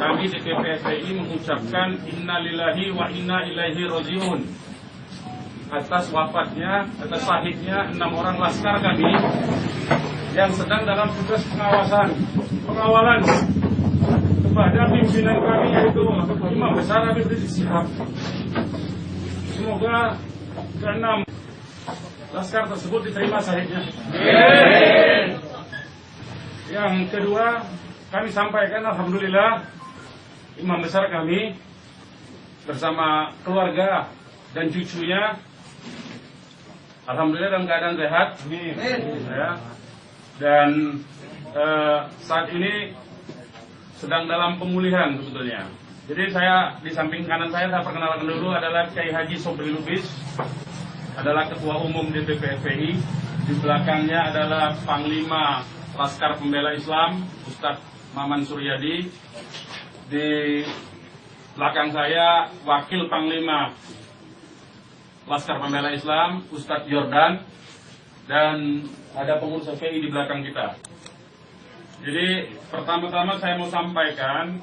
kami DPP FPI mengucapkan innalillahi wa inna ilaihi rajiun atas wafatnya, atas syahidnya 6 orang laskar kami yang sedang dalam tugas pengawalan kepada pimpinan kami, yaitu Imam Besar Habib Rizik Syihab. Semoga ke-6 laskar tersebut diterima syahidnya. Yang kedua, kami sampaikan alhamdulillah Imam Besar kami bersama keluarga dan cucunya alhamdulillah dalam keadaan sehat. Ya. Dan saat ini sedang dalam pemulihan sebetulnya. Jadi saya di samping kanan saya perkenalkan dulu adalah Kiai Haji Sobri Lubis, adalah Ketua Umum DPP FPI. Di belakangnya adalah Panglima Laskar Pembela Islam Ustadz Maman Suryadi. Di belakang saya Wakil Panglima Laskar Pembela Islam Ustadz Jordan, dan ada pengurus FPI di belakang kita. Jadi pertama-tama saya mau sampaikan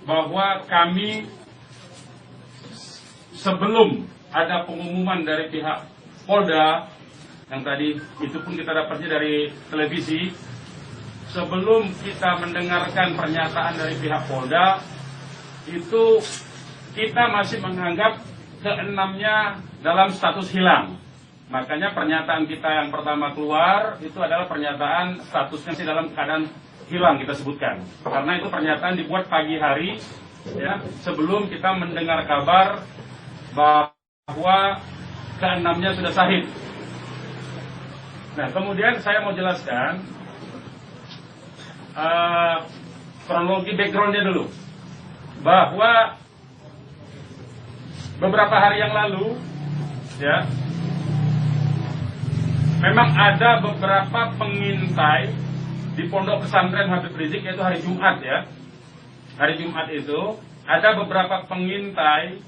bahwa kami sebelum ada pengumuman dari pihak Polda, yang tadi itu pun kita dapatnya dari televisi, sebelum kita mendengarkan pernyataan dari pihak Polda, itu kita masih menganggap ke-6-nya dalam status hilang. Makanya pernyataan kita yang pertama keluar itu adalah pernyataan statusnya sih dalam keadaan hilang kita sebutkan. Karena itu pernyataan dibuat pagi hari, ya, sebelum kita mendengar kabar bahwa ke-6-nya sudah syahid. Nah, kemudian saya mau jelaskan kronologi backgroundnya dulu, bahwa beberapa hari yang lalu, ya, memang ada beberapa pengintai di Pondok Pesantren Habib Rizik, yaitu hari Jumat, ya. Hari Jumat itu ada beberapa pengintai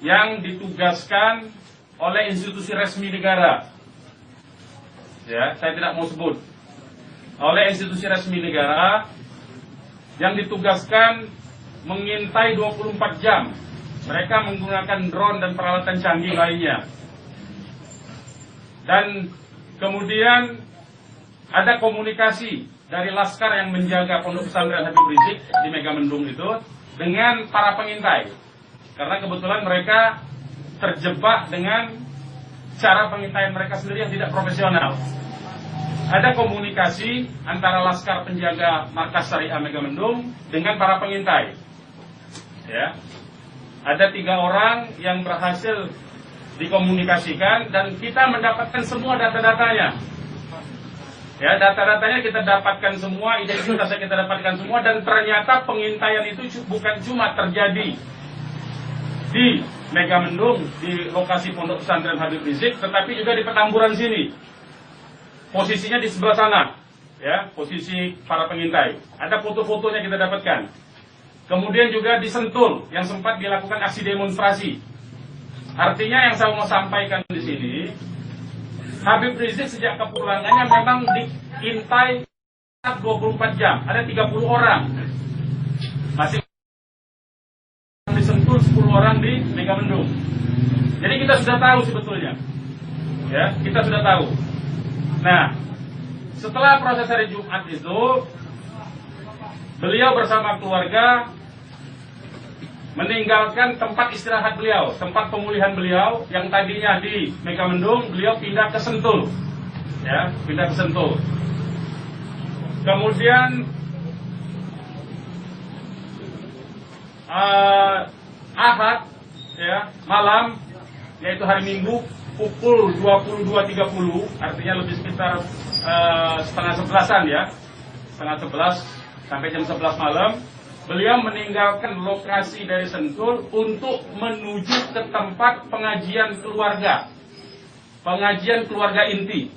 yang ditugaskan oleh institusi resmi negara. Ya, saya tidak mau sebut. Oleh institusi resmi negara yang ditugaskan mengintai 24 jam. Mereka menggunakan drone dan peralatan canggih lainnya. Dan kemudian ada komunikasi dari laskar yang menjaga Pondok Pesantren Habib Rizik di Megamendung itu dengan para pengintai. Karena kebetulan mereka terjebak dengan cara pengintaian mereka sendiri yang tidak profesional. Ada komunikasi antara laskar penjaga markas Syariah Megamendung dengan para pengintai. Ya. Ada 3 orang yang berhasil dikomunikasikan dan kita mendapatkan semua data-datanya. Ya, data-datanya kita dapatkan semua, identitasnya kita dapatkan semua, dan ternyata pengintaian itu bukan cuma terjadi di Megamendung, di lokasi Pondok Pesantren Habib Rizik, tetapi juga di Petamburan sini. Posisinya di sebelah sana, ya, posisi para pengintai. Ada foto-fotonya kita dapatkan. Kemudian juga di Sentul yang sempat dilakukan aksi demonstrasi. Artinya yang saya mau sampaikan di sini, Habib Rizik sejak kepulangannya memang diintai 24 jam. Ada 30 orang. Masih di Sentul, 10 orang di Megamendung. Jadi kita sudah tahu sebetulnya. Ya, kita sudah tahu. Nah, setelah proses hari Jumat itu, beliau bersama keluarga meninggalkan tempat istirahat beliau, tempat pemulihan beliau yang tadinya di Megamendung, beliau pindah ke Sentul, ya, pindah ke Sentul. Kemudian Ahad, ya, malam, yaitu hari Minggu pukul 22.30, artinya lebih sekitar setengah 11-an, ya, setengah 11 sampai jam 11 malam. Beliau meninggalkan lokasi dari Sentul untuk menuju ke tempat pengajian keluarga. Pengajian keluarga inti.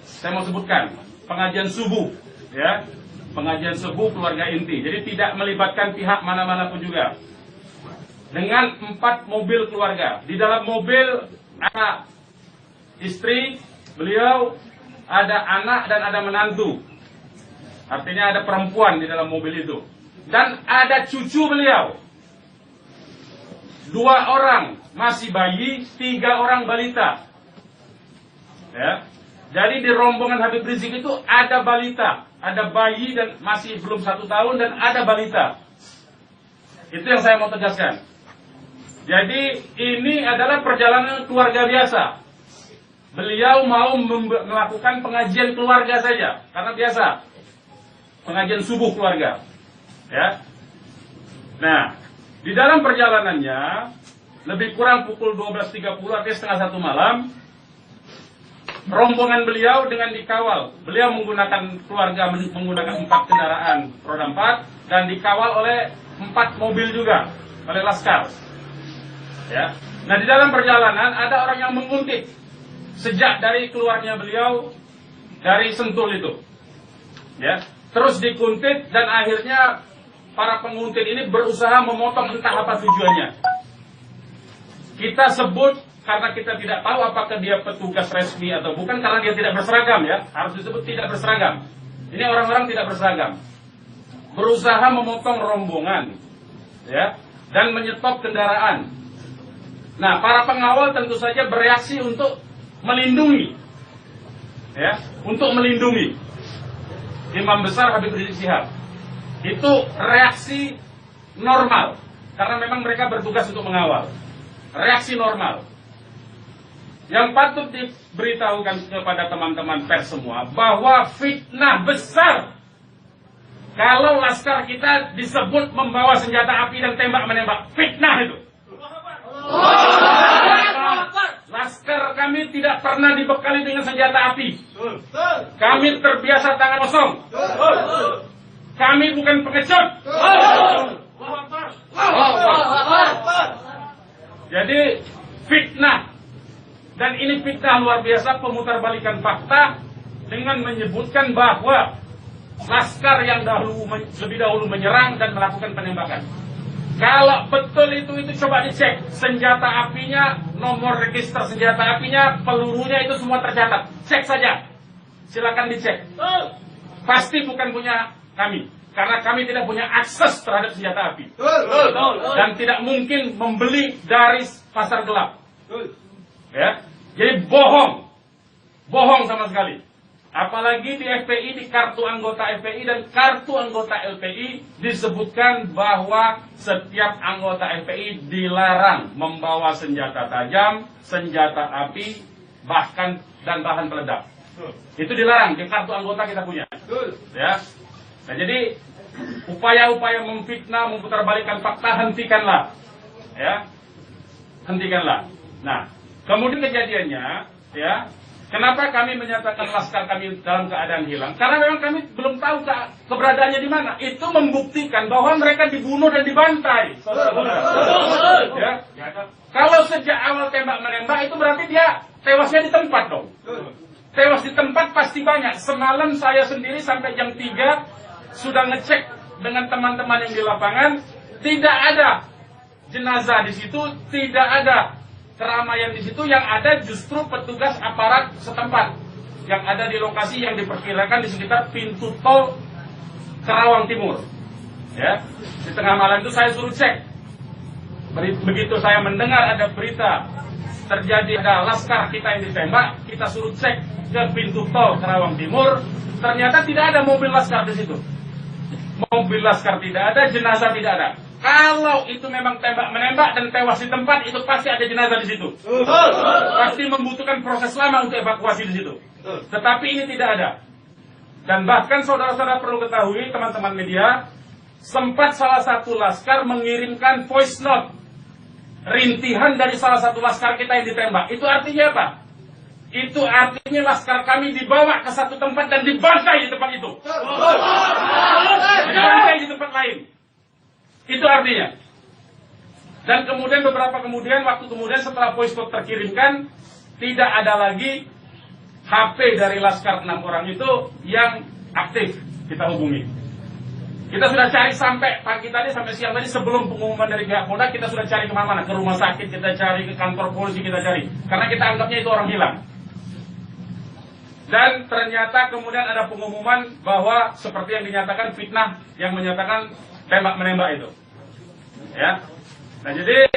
Saya mau sebutkan, pengajian subuh, ya. Pengajian subuh keluarga inti. Jadi tidak melibatkan pihak mana-mana pun juga. Dengan 4 mobil keluarga. Di dalam mobil ada istri beliau, ada anak dan ada menantu. Artinya ada perempuan di dalam mobil itu. Dan ada cucu beliau. 2 orang masih bayi, 3 orang balita. Ya. Jadi di rombongan Habib Rizik itu ada balita, ada bayi dan masih belum 1 tahun dan ada balita. Itu yang saya mau tegaskan. Jadi ini adalah perjalanan keluarga biasa. Beliau mau melakukan pengajian keluarga saja, karena biasa pengajian subuh keluarga. Ya. Nah, di dalam perjalanannya lebih kurang pukul 12.30 atau setengah 1 malam. Rombongan beliau dengan dikawal. Beliau menggunakan keluarga menggunakan 4 kendaraan roda 4 dan dikawal oleh 4 mobil juga oleh laskar. Ya. Nah, di dalam perjalanan ada orang yang menguntit sejak dari keluarnya beliau dari Sentul itu. Ya. Terus dikuntit dan akhirnya para penguntit ini berusaha memotong entah apa tujuannya. Kita sebut karena kita tidak tahu apakah dia petugas resmi atau bukan, karena dia tidak berseragam, ya. Harus disebut tidak berseragam. Ini orang-orang tidak berseragam. Berusaha memotong rombongan, ya, dan menyetop kendaraan. Nah, para pengawal tentu saja bereaksi untuk melindungi, ya, untuk melindungi Imam Besar Habib Rizik Syihab. Itu reaksi normal, karena memang mereka bertugas untuk mengawal. Reaksi normal. Yang patut diberitahukan kepada teman-teman pers semua bahwa fitnah besar kalau laskar kita disebut membawa senjata api dan tembak-menembak. Fitnah itu. Laskar kami tidak pernah dibekali dengan senjata api. Kami terbiasa tangan kosong. Kami bukan pengecut. Jadi fitnah. Dan ini fitnah luar biasa, pemutarbalikan fakta dengan menyebutkan bahwa laskar yang lebih dahulu menyerang dan melakukan penembakan. Kalau betul itu coba dicek senjata apinya, nomor register senjata apinya, pelurunya itu semua tercatat. Cek saja, silakan dicek. Pasti bukan punya kami, karena kami tidak punya akses terhadap senjata api. Dan tidak mungkin membeli dari pasar gelap. Ya, jadi bohong sama sekali. Apalagi di FPI, di kartu anggota FPI dan kartu anggota LPI disebutkan bahwa setiap anggota FPI dilarang membawa senjata tajam, senjata api, bahkan dan bahan peledak. Itu dilarang di kartu anggota kita punya. Ya. Nah, jadi upaya-upaya memfitnah, memutarbalikkan fakta hentikanlah. Ya. Hentikanlah. Nah, kemudian kejadiannya, ya, kenapa kami menyatakan laskar kami dalam keadaan hilang? Karena memang kami belum tahu keberadaannya di mana. Itu membuktikan bahwa mereka dibunuh dan dibantai. Ya. Kalau sejak awal tembak menembak itu berarti dia tewasnya di tempat dong. Tewas di tempat pasti banyak. Semalam saya sendiri sampai jam 3 sudah ngecek dengan teman-teman yang di lapangan, tidak ada jenazah di situ, tidak ada keramaian di situ. Yang ada justru petugas aparat setempat yang ada di lokasi yang diperkirakan di sekitar pintu tol Karawang Timur. Ya, di tengah malam itu saya suruh cek. Begitu saya mendengar ada berita terjadi ada laskar kita yang ditembak, kita suruh cek ke pintu tol Karawang Timur. Ternyata tidak ada mobil laskar di situ. Mobil laskar tidak ada, jenazah tidak ada. Kalau itu memang tembak menembak dan tewas di tempat, itu pasti ada jenazah di situ. Pasti membutuhkan proses lama untuk evakuasi di situ. Tetapi ini tidak ada. Dan bahkan saudara-saudara perlu ketahui, teman-teman media, sempat salah satu laskar mengirimkan voice note rintihan dari salah satu laskar kita yang ditembak. Itu artinya apa? Itu artinya laskar kami dibawa ke satu tempat dan dibantai di tempat itu. Dibantai di tempat lain. Itu artinya. Dan kemudian waktu kemudian setelah voice note terkirimkan, tidak ada lagi HP dari laskar 6 orang itu yang aktif kita hubungi. Kita sudah cari sampai pagi tadi, sampai siang tadi sebelum pengumuman dari pihak Polda, kita sudah cari kemana-mana. Ke rumah sakit kita cari, ke kantor polisi kita cari. Karena kita anggapnya itu orang hilang. Dan ternyata kemudian ada pengumuman bahwa seperti yang dinyatakan fitnah yang menyatakan tembak menembak itu. Ya. Nah, jadi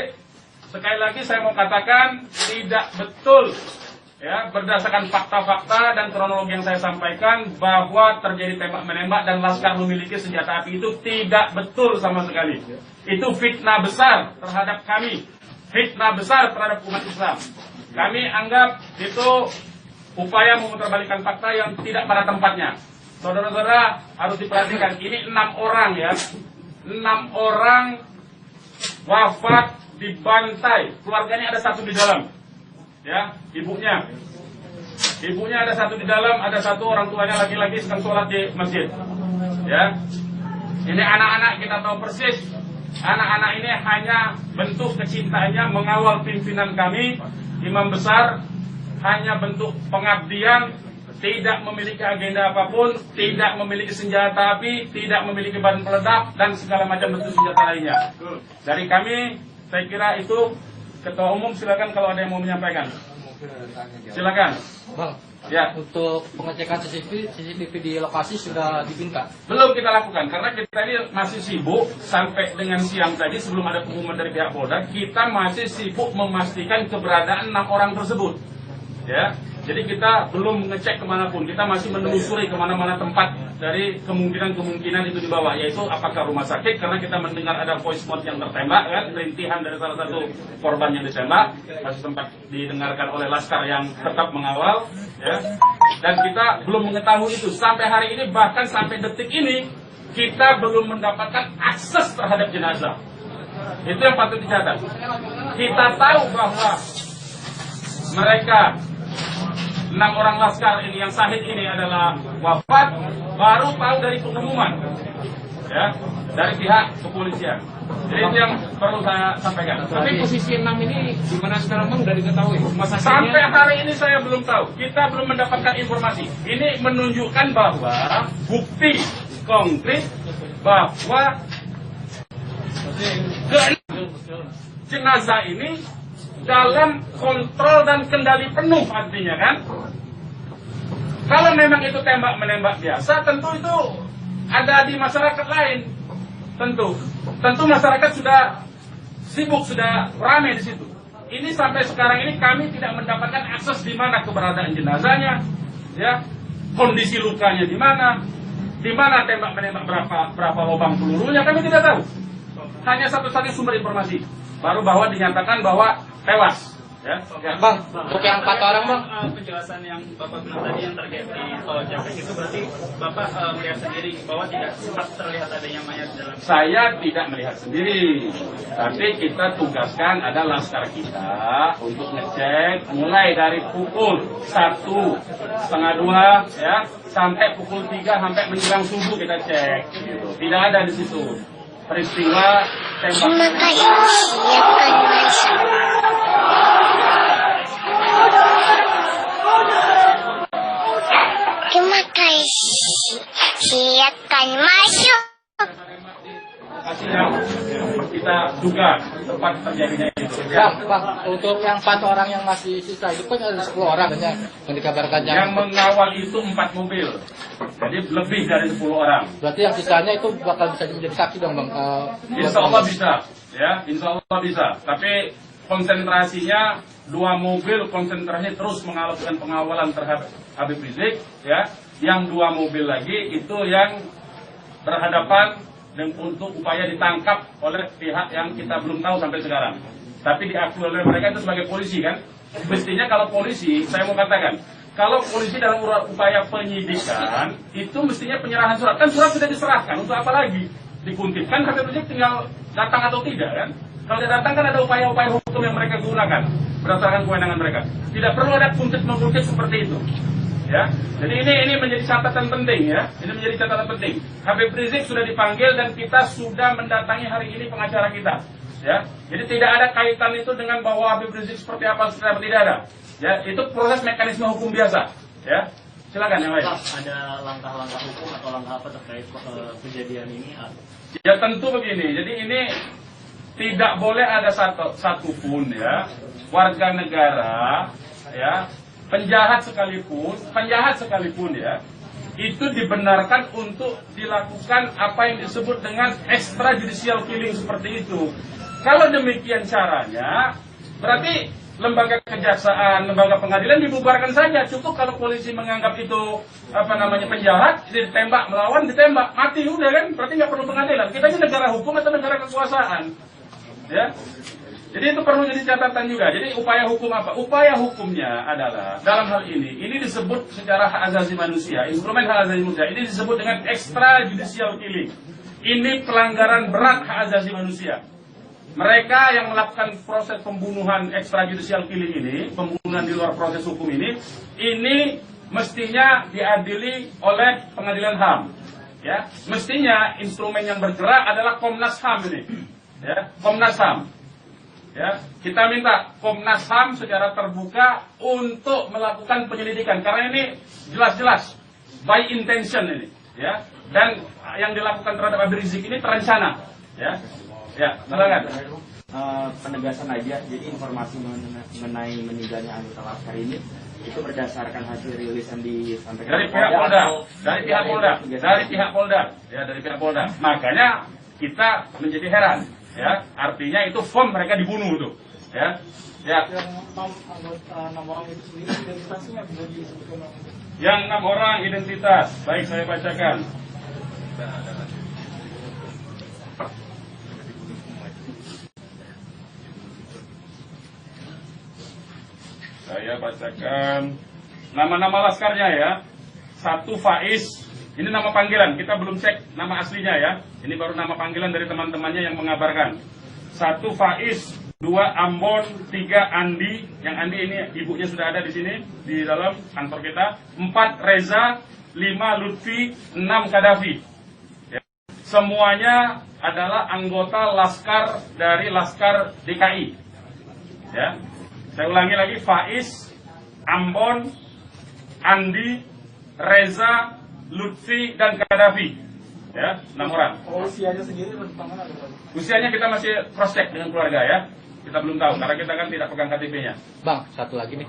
sekali lagi saya mau katakan tidak betul ya, berdasarkan fakta-fakta dan kronologi yang saya sampaikan bahwa terjadi tembak menembak dan Laskar memiliki senjata api itu tidak betul sama sekali. Itu fitnah besar terhadap kami, fitnah besar terhadap umat Islam. Kami anggap itu upaya memutarbalikkan fakta yang tidak pada tempatnya. Saudara-saudara harus diperhatikan, ini 6 orang ya, 6 orang wafat dibantai, keluarganya ada 1 di dalam. Ya, ibunya ada 1 di dalam, ada 1 orang tuanya laki-laki sedang sholat di masjid. Ya, ini anak-anak kita tahu persis. Anak-anak ini hanya bentuk kecintaannya mengawal pimpinan kami, imam besar, hanya bentuk pengabdian, tidak memiliki agenda apapun, tidak memiliki senjata api, tidak memiliki bahan peledak dan segala macam bentuk senjata lainnya. Dari kami, saya kira itu. Ketua Umum silakan kalau ada yang mau menyampaikan. Silakan. Bang, ya. Untuk pengecekan CCTV di lokasi sudah diminta? Belum kita lakukan karena kita ini masih sibuk sampai dengan siang tadi sebelum ada pengumuman dari pihak Polda, kita masih sibuk memastikan keberadaan 6 orang tersebut. Ya, jadi kita belum ngecek kemanapun, kita masih menelusuri kemana-mana tempat dari kemungkinan itu dibawa, yaitu apakah rumah sakit, karena kita mendengar ada voice note yang tertembak, kan, rintihan dari salah satu korban yang ditembak, masih sempat didengarkan oleh Laskar yang tetap mengawal, ya, dan kita belum mengetahui itu, sampai hari ini, bahkan sampai detik ini, kita belum mendapatkan akses terhadap jenazah. Itu yang patut dicatat. Kita tahu bahwa mereka 6 orang Laskar ini yang syahid ini adalah wafat, baru tahu dari pengumuman ya, dari pihak kepolisian. Jadi itu yang perlu saya sampaikan. Tapi posisi 6 ini gimana sekarang Bang, udah diketahui? Sampai hari ini saya belum tahu. Kita belum mendapatkan informasi. Ini menunjukkan bahwa bukti konkret bahwa jenazah ini dalam kontrol dan kendali penuh, artinya kan. Kalau memang itu tembak menembak biasa, tentu itu ada di masyarakat lain. Tentu masyarakat sudah sibuk, sudah ramai di situ. Ini sampai sekarang ini kami tidak mendapatkan akses di mana keberadaan jenazahnya, ya, kondisi lukanya di mana tembak menembak berapa lubang pelurunya, kami tidak tahu. Hanya satu-satunya sumber informasi baru bahwa dinyatakan bahwa tewas. Ya. Bang, untuk yang 4 orang Bang, penjelasan yang Bapak bilang tadi yang terkait di tol Japek itu berarti Bapak melihat sendiri bahwa tidak sempat terlihat adanya mayat dalam. Saya tidak melihat sendiri, tapi kita tugaskan ada Laskar kita untuk ngecek mulai dari pukul 1:30 ya sampai pukul 3 sampai menjelang subuh kita cek. Gitu. Tidak ada di situ peristiwa tembak. Terima kasih. Silakan masuk. Kita duga tempat terjadinya itu. Bang, untuk yang 4 orang yang masih sisa itu kan ada 10 orang yang dikabarkan yang mengawal itu 4 mobil. Jadi lebih dari 10 orang. Berarti yang sisanya itu bakal bisa menjadi saksi dong Bang. Insya Allah bisa, ya, insya Allah bisa. Tapi konsentrasinya 2 mobil konsentrasinya terus melakukan pengawalan terhadap Habib Rizik, ya. Yang 2 mobil lagi itu yang berhadapan dan untuk upaya ditangkap oleh pihak yang kita belum tahu sampai sekarang. Tapi diakui oleh mereka itu sebagai polisi kan. Mestinya kalau polisi, saya mau katakan, kalau polisi dalam upaya penyidikan itu mestinya penyerahan surat. Kan surat sudah diserahkan, untuk apa lagi dikuntit? Kan Habib Rizik tinggal datang atau tidak kan. Kalau dia datang kan ada upaya-upaya hukum yang mereka gunakan berdasarkan kewenangan mereka. Tidak perlu ada kuntit-menguntit seperti itu. Ya, jadi ini menjadi catatan penting ya. Ini menjadi catatan penting. Habib Rizik sudah dipanggil dan kita sudah mendatangi hari ini pengacara kita. Ya, jadi tidak ada kaitan itu dengan bahwa Habib Rizik seperti apa, tidak ada. Ya, itu proses mekanisme hukum biasa. Ya, silakan yang lain. Ada langkah-langkah hukum atau langkah apa terkait kejadian ini? Ya tentu begini. Jadi ini tidak boleh ada satu pun ya warga negara ya penjahat sekalipun ya, itu dibenarkan untuk dilakukan apa yang disebut dengan extrajudicial killing seperti itu. Kalau demikian caranya, berarti lembaga kejaksaan, lembaga pengadilan dibubarkan saja. Cukup kalau polisi menganggap itu penjahat, ditembak, melawan, ditembak, mati udah kan, berarti nggak perlu pengadilan. Kita ini negara hukum atau negara kekuasaan, ya. Jadi itu perlu jadi catatan juga. Jadi upaya hukum apa? Upaya hukumnya adalah dalam hal ini disebut secara hak asasi manusia, instrumen hak asasi manusia. Ini disebut dengan extrajudicial killing. Ini pelanggaran berat hak asasi manusia. Mereka yang melakukan proses pembunuhan extrajudicial killing ini, pembunuhan di luar proses hukum ini mestinya diadili oleh pengadilan HAM. Ya, mestinya instrumen yang bergerak adalah Komnas HAM ini. Ya, Komnas HAM. Ya, kita minta Komnas HAM secara terbuka untuk melakukan penyelidikan karena ini jelas-jelas by intention ini, ya. Dan yang dilakukan terhadap Habib Rizik ini terencana, ya. Ya, silakan. Penegasan aja, jadi informasi mengenai meninggalnya anggota Laskar ini itu berdasarkan hasil rilis yang disampaikan dari pihak Polda, dari pihak Polda. Makanya kita menjadi heran, ya. Artinya itu firm mereka dibunuh tuh, ya. Ya. Yang 6 orang identitas, baik saya bacakan. Saya bacakan nama-nama laskarnya ya. 1 Faiz, ini nama panggilan, kita belum cek nama aslinya ya. Ini baru nama panggilan dari teman-temannya yang mengabarkan. 1 Faiz, 2 Ambon, 3 Andi. Yang Andi ini ibunya sudah ada di sini di dalam kantor kita. 4 Reza, 5 Lutfi, 6 Kadafi. Ya. Semuanya adalah anggota Laskar dari Laskar DKI. Ya. Saya ulangi lagi, Faiz, Ambon, Andi, Reza, Lutfi, dan Kadafi. Ya, 6 orang. Usianya sendiri berapa? Usianya kita masih cross check dengan keluarga ya. Kita belum tahu karena kita kan tidak pegang KTP-nya. Bang, satu lagi nih.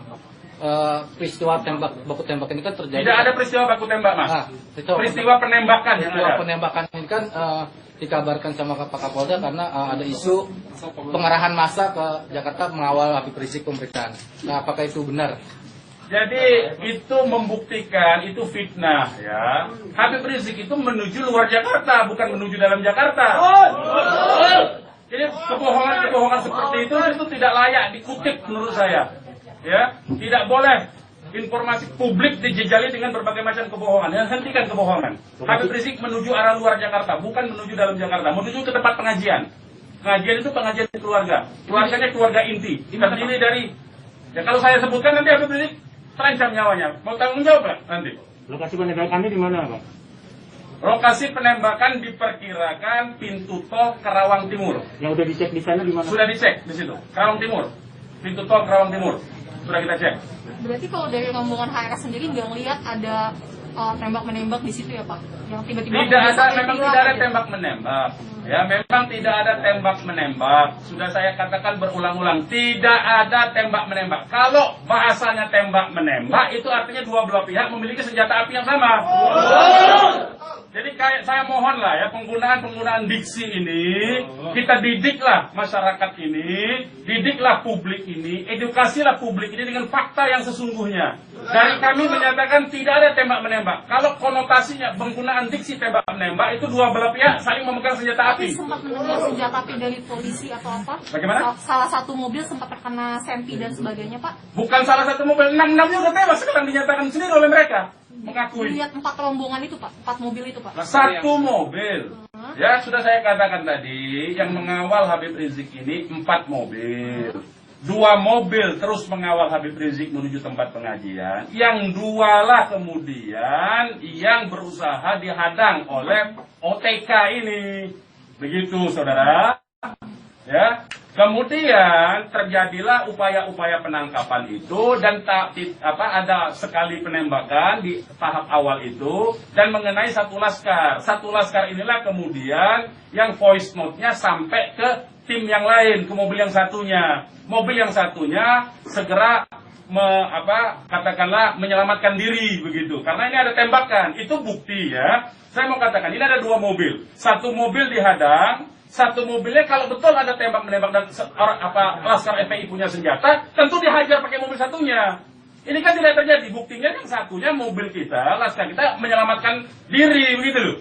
Peristiwa baku tembak ini kan terjadi. Tidak ada peristiwa baku tembak, Mas. Peristiwa penembakan yang ada. Penembakan ini kan dikabarkan sama Pak Kapolda karena ada isu pengarahan massa ke Jakarta mengawal Habib Rizik pemeriksaan. Nah, apakah itu benar? Jadi itu membuktikan itu fitnah ya. Habib Rizik itu menuju luar Jakarta, bukan menuju dalam Jakarta. Jadi kebohongan-kebohongan seperti itu tidak layak dikutip menurut saya. Ya, tidak boleh informasi publik dijejali dengan berbagai macam kebohongan. Hentikan kebohongan. Habib Rizik menuju arah luar Jakarta, bukan menuju dalam Jakarta. Menuju ke tempat pengajian. Pengajian itu pengajian keluarga. Keluarganya keluarga inti. Terdiri dari, ya kalau saya sebutkan nanti Habib Rizik terancam nyawanya. Mau tanggung jawab nggak nanti? Lokasi penembakannya di mana, Pak? Lokasi penembakan diperkirakan pintu tol Kerawang Timur. Yang udah dicek di sana di mana? Sudah dicek di situ, Kerawang Timur. Pintu tol Kerawang Timur. Sudah kita cek. Berarti kalau dari rombongan HRS sendiri nggak ngelihat ada tembak-menembak di situ ya Pak? Yang tiba-tiba memang tidak ada tembak-menembak. Ya, memang tidak ada tembak-menembak. Sudah saya katakan berulang-ulang, tidak ada tembak-menembak. Kalau bahasanya tembak-menembak, itu artinya dua belah pihak memiliki senjata api yang sama. Jadi saya mohon lah ya, penggunaan diksi ini, kita didiklah masyarakat ini, didiklah publik ini, edukasilah publik ini dengan fakta yang sesungguhnya. Dari kami menyatakan tidak ada tembak-menembak. Kalau konotasinya penggunaan diksi tembak-menembak, itu dua belah pihak saling memegang senjata api. Tapi sempat mendengar senjata api dari polisi atau apa? Bagaimana? Salah satu mobil sempat terkena sempi dan sebagainya Pak? Bukan salah satu mobil, 6-6-nya udah tewas, sekarang dinyatakan sendiri oleh mereka. Mengakui. Lihat 4 rombongan itu Pak, 4 mobil itu Pak. Satu mobil. Ya, sudah saya katakan tadi, yang mengawal Habib Rizik ini 4 mobil. 2 mobil terus mengawal Habib Rizik menuju tempat pengajian. Yang 2 lah kemudian yang berusaha dihadang oleh OTK ini. Begitu, saudara. Ya. Kemudian terjadilah upaya-upaya penangkapan itu dan ada sekali penembakan di tahap awal itu dan mengenai satu laskar. Satu laskar inilah kemudian yang voice note-nya sampai ke tim yang lain, ke mobil yang satunya. Mobil yang satunya segera katakanlah menyelamatkan diri begitu. Karena ini ada tembakan, itu bukti ya. Saya mau katakan ini ada 2 mobil, satu mobil dihadang, satu mobilnya kalau betul ada tembak menembak dan laskar FPI punya senjata, tentu dihajar pakai mobil satunya. Ini kan tidak terjadi, buktinya yang satunya mobil kita, laskar kita menyelamatkan diri begitu loh.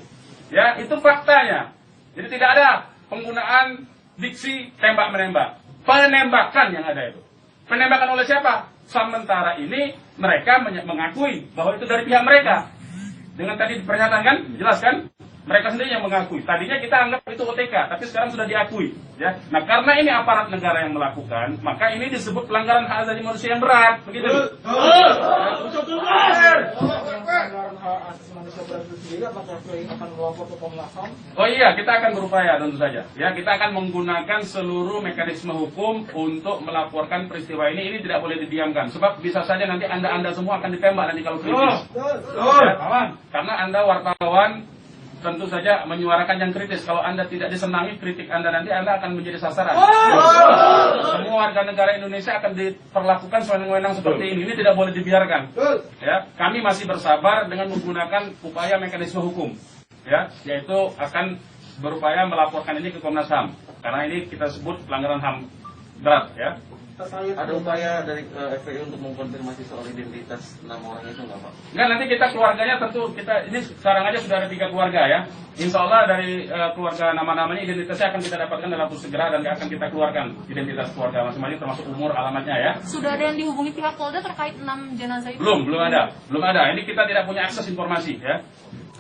Ya, itu faktanya. Jadi tidak ada penggunaan diksi tembak menembak. Penembakan yang ada itu. Penembakan oleh siapa? Sementara ini mereka mengakui bahwa itu dari pihak mereka. Dengan tadi pernyataan kan, jelas kan? Mereka sendiri yang mengakui. Tadinya kita anggap itu OTK, tapi sekarang sudah diakui. Ya. Nah, karena ini aparat negara yang melakukan, maka ini disebut pelanggaran hak asasi manusia yang berat. Begitu. Oh iya, kita akan berupaya tentu saja. Ya, kita akan menggunakan seluruh mekanisme hukum untuk melaporkan peristiwa ini. Ini tidak boleh didiamkan. Sebab bisa saja nanti Anda semua akan ditembak nanti kalau kritis. Ya, karena Anda wartawan tentu saja menyuarakan yang kritis. Kalau Anda tidak disenangi kritik Anda nanti Anda akan menjadi sasaran. Semua warga negara Indonesia akan diperlakukan sewenang-wenang seperti ini. Ini tidak boleh dibiarkan. Ya, kami masih bersabar dengan menggunakan upaya mekanisme hukum. Ya, yaitu akan berupaya melaporkan ini ke Komnas HAM. Karena ini kita sebut pelanggaran HAM berat. Ya. Ada upaya dari FPI untuk mengkonfirmasi soal identitas 6 orang itu nggak Pak? Enggak, nanti kita keluarganya tentu ini sekarang aja sudah ada 3 keluarga ya. Insya Allah dari keluarga nama-namanya identitasnya akan kita dapatkan dalam waktu segera dan akan kita keluarkan identitas keluarga masing-masing termasuk umur, alamatnya ya. Sudah ada yang dihubungi pihak Polda terkait 6 jenazah itu? Belum ada. Ini kita tidak punya akses informasi ya.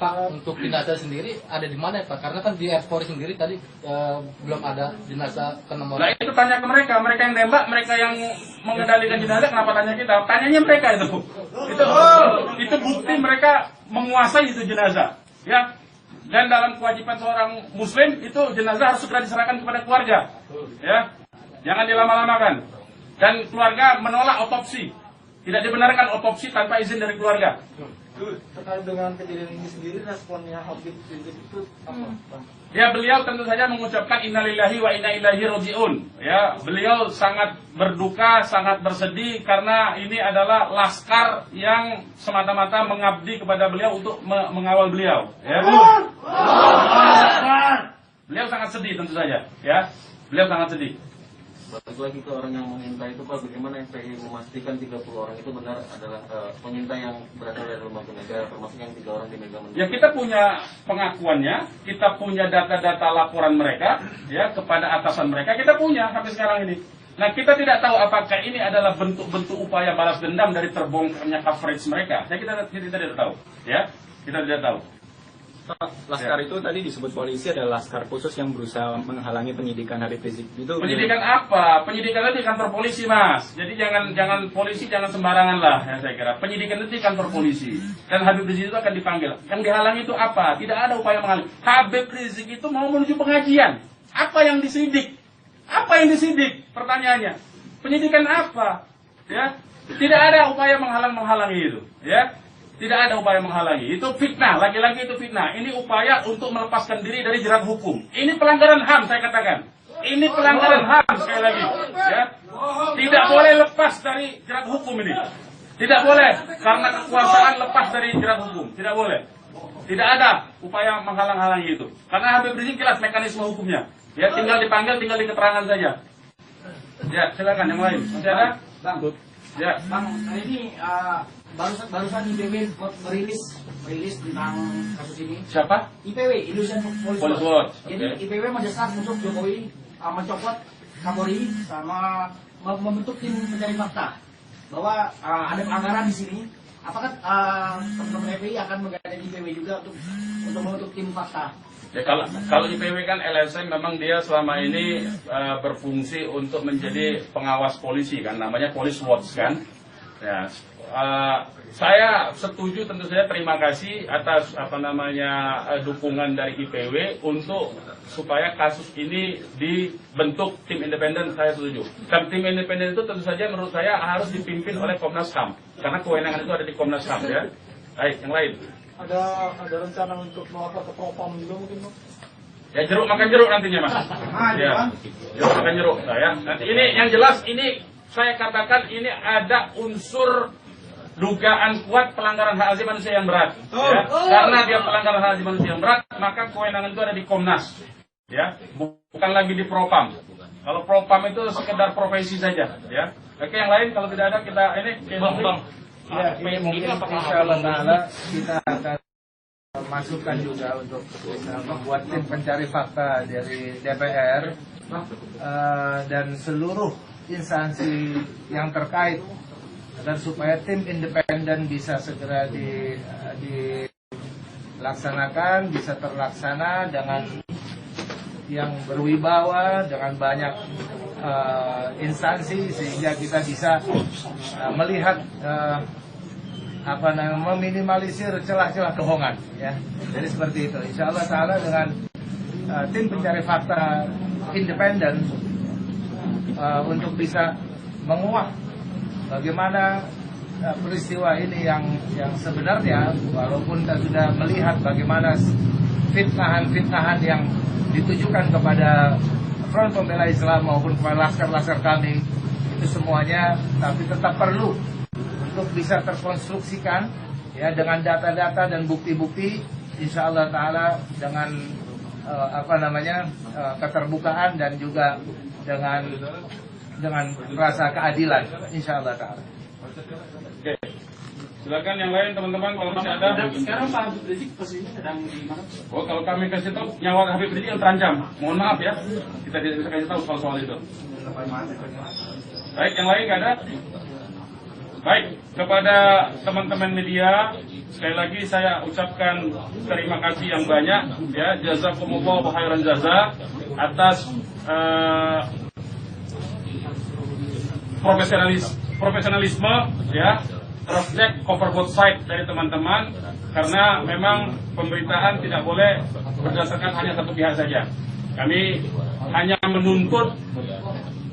Pak, untuk jenazah sendiri ada di mana ya Pak? Karena kan di F4 sendiri tadi belum ada jenazah ke nomor. Nah itu tanya ke mereka yang nembak, mereka yang mengendalikan jenazah, kenapa tanya kita? Tanyanya mereka itu. Itu bukti mereka menguasai itu jenazah, ya. Dan dalam kewajiban seorang Muslim itu jenazah harus segera diserahkan kepada keluarga, ya. Jangan dilama-lamakan. Dan keluarga menolak otopsi, tidak dibenarkan otopsi tanpa izin dari keluarga. Terkait dengan kejadian ini sendiri, responnya Habib Rizik itu apa? Ya, beliau tentu saja mengucapkan innalillahi wa inna ilaihi raji'un. Ya, beliau sangat berduka, sangat bersedih karena ini adalah laskar yang semata-mata mengabdi kepada beliau untuk mengawal beliau. Ya, beliau sangat sedih tentu saja. Ya, beliau sangat sedih. Balik lagi ke orang yang mengintai itu Pak, bagaimana FPI memastikan 30 orang itu benar adalah pengintai yang berasal dari lembaga negara, termasuk yang 3 orang di Megamendung? Ya, kita punya pengakuannya, kita punya data-data laporan mereka, ya, kepada atasan mereka, kita punya sampai sekarang ini. Nah, kita tidak tahu apakah ini adalah bentuk-bentuk upaya balas dendam dari terbongkarnya coverage mereka. Ya, kita tidak tahu, ya, kita tidak tahu. Laskar itu tadi disebut polisi adalah laskar khusus yang berusaha menghalangi penyidikan Habib Rizik. Itu penyidikan apa? Penyidikan itu di kantor polisi, Mas. Jadi jangan polisi jangan sembarangan lah, ya saya kira. Penyidikan itu di kantor polisi. Dan Habib Rizik itu akan dipanggil. Yang dihalangi itu apa? Tidak ada upaya menghalangi. Habib Rizik itu mau menuju pengajian. Apa yang disidik? Apa yang disidik? Pertanyaannya. Penyidikan apa? Ya. Tidak ada upaya menghalangi itu, ya. Tidak ada upaya menghalangi. Itu fitnah, lagi-lagi itu fitnah. Ini upaya untuk melepaskan diri dari jerat hukum. Ini pelanggaran HAM, saya katakan. Ini pelanggaran HAM, sekali lagi. Ya. Tidak boleh lepas dari jerat hukum ini. Tidak boleh, karena kekuasaan lepas dari jerat hukum. Tidak boleh. Tidak ada upaya menghalang-halangi itu. Karena Habib Rizik jelas mekanisme hukumnya. Ya, tinggal dipanggil, tinggal diketerangan saja. Ya, silakan yang lain. Masih ada? Bang. Ya. Bang, ini barusan IPW merilis tentang kasus ini. Siapa? IPW, Indonesian Police Watch. Jadi Okay. IPW mendesak untuk Jokowi mencopot Kapolri sama membentuk tim pencari fakta bahwa ada pelanggaran di sini. Apakah teman-teman FPI akan menggandeng IPW juga untuk membentuk tim fakta? Ya, kalau IPW kan LSM memang dia selama ini berfungsi untuk menjadi pengawas polisi kan, namanya Police Watch kan. Ya, saya setuju, tentu saja terima kasih atas dukungan dari IPW untuk supaya kasus ini dibentuk tim independen. Saya setuju. Dan tim independen itu tentu saja menurut saya harus dipimpin oleh Komnas HAM karena kewenangan itu ada di Komnas HAM ya. Baik, yang lain. Ada rencana untuk melapor ke Propam juga mungkin Pak? Ya, jeruk makan jeruk nantinya, Mas. Ya, jeruk makan jeruk. Nah, ya. Nanti ini yang jelas ini saya katakan ini ada unsur dugaan kuat pelanggaran hak asasi manusia yang berat. Ya. Karena dia pelanggaran hak asasi manusia yang berat, maka kewenangan itu ada di Komnas. Ya, bukan lagi di Propam. Kalau Propam itu sekedar profesi saja. Ya. Oke, yang lain kalau tidak ada kita ini. Bang. Ya, ini mungkin insyaallah kita akan masukkan juga untuk membuat tim pencari fakta dari DPR dan seluruh instansi yang terkait dan supaya tim independen bisa segera dilaksanakan, bisa terlaksana dengan yang berwibawa, dengan banyak instansi sehingga kita bisa melihat meminimalisir celah-celah kebohongan, ya. Jadi seperti itu. Insya Allah Taala dengan tim pencari fakta independen untuk bisa menguak bagaimana peristiwa ini yang sebenarnya, walaupun kita sudah melihat bagaimana fitnahan-fitnahan yang ditujukan kepada Front Pembela Islam maupun kepada laskar-laskar kami, itu semuanya, tapi tetap perlu untuk bisa terkonstruksikan, ya, dengan data-data dan bukti-bukti, insya Allah Taala dengan keterbukaan dan juga dengan rasa keadilan, insya Allah Taala. Oke. Silakan yang lain teman-teman kalau masih ada. Sekarang Pak Habib Rizik posisinya sedang di mana? Oh, kalau kami kasih tahu nyawa Habib Rizik yang terancam. Mohon maaf ya, kita tidak bisa kasih tahu soal itu. Baik, yang lain nggak ada? Baik, kepada teman-teman media, sekali lagi saya ucapkan terima kasih yang banyak, ya, jazakumullah khairan jaza atas profesionalisme, ya, cross check cover both side dari teman-teman, karena memang pemberitaan tidak boleh berdasarkan hanya satu pihak saja. Kami hanya menuntut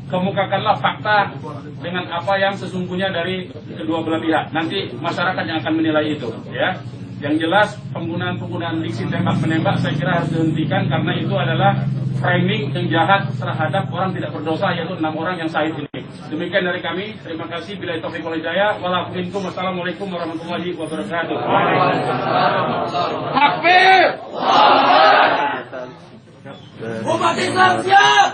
kemukakanlah fakta dengan apa yang sesungguhnya dari kedua belah pihak. Nanti masyarakat yang akan menilai itu, ya. Yang jelas penggunaan diksi tembak-menembak saya kira harus dihentikan, karena itu adalah framing yang jahat terhadap orang tidak berdosa, yaitu 6 orang yang syahid ini. Demikian dari kami. Terima kasih. Billahi taufiq wal hidayah. Wassalamualaikum warahmatullahi wabarakatuh. Takbir! Umat Islam siap!